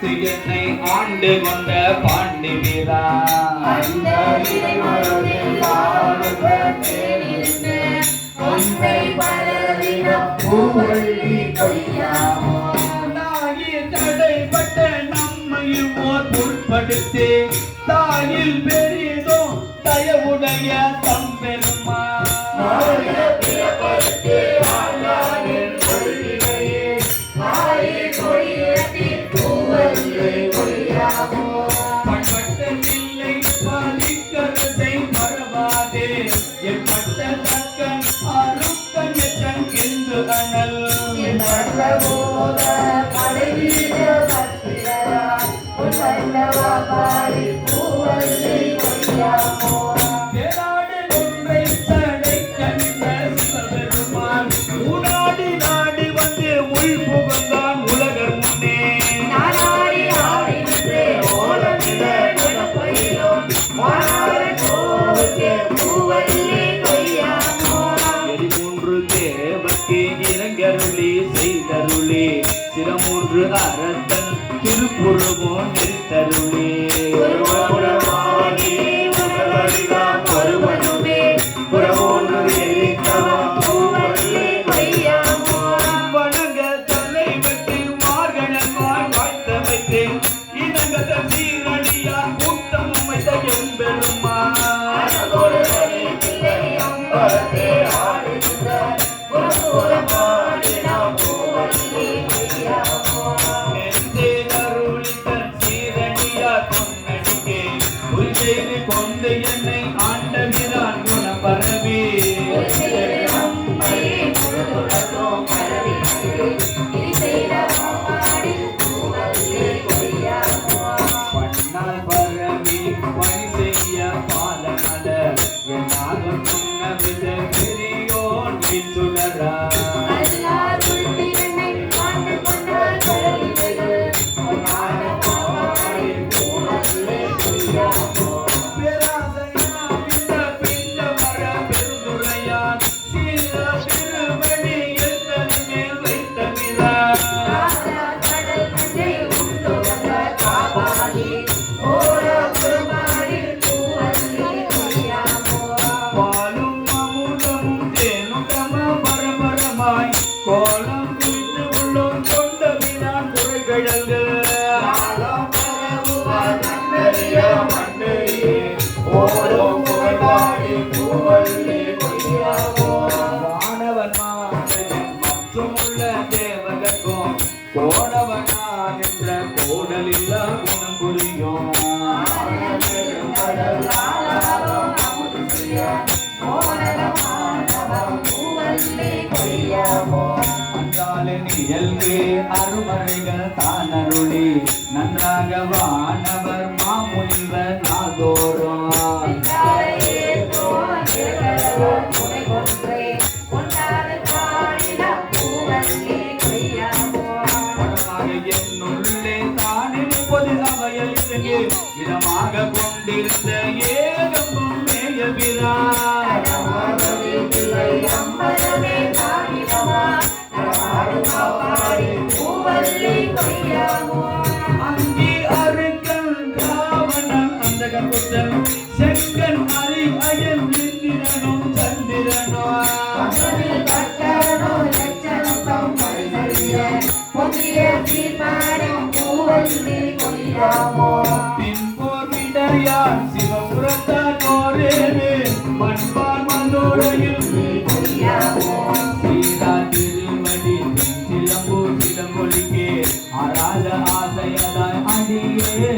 வைத்து என்னை ஆண்டு கொண்ட பாண்டி வீரா தடைப்பட்ட நம்மையும் ஓர் பொருட்படுத்தி தாயில் பெரியதோ தயவுடைய தம்பெருமா சிரமூன்று அரசன் திருப்புறமோ நெறித்தருளே வணங்க தன்னை வெற்றி மார்கணமாய் வாழ்த்தமைத்து இனங்க சீரடியார் கூட்டம் அமைத்த எம்பெருமா கொண்டு என்னை ஆண்டவிரான் குணம் பரவி பண்ணால் பரவி பணி செய்ய பாலமல என்னாலும் முன்னவித பெரியோன் சுடரா கோலம் குறித்து உள்ளோம் கொண்ட வினான் குறைகழல்கள் வானவன் மற்றும் உள்ள தேவகற்கும் கோடவனான் என்ற கோடலில்லா குணம் புரியும் இயல்பே அருமறைகள் தானருளி நன்றாக வானவர் மாமுனிவர் நாதோறும் என்னுள்ளே தானே பொது சபையில் இடமாக கொண்டிருந்த ஏகம்பம் மேயபிரா அங்கி அருக்கன் ராவணன் அந்தகன் புத்தன் செங்கன் அறி அயல் இந்திரனும் சந்திரனோ பின்போர் விடையார் சிவபுரத்தான் ஓரேவே மண்பால் மந்தோரையில் சிலம்பொலிக்கே ஆராத ஆசையதாய் அடியே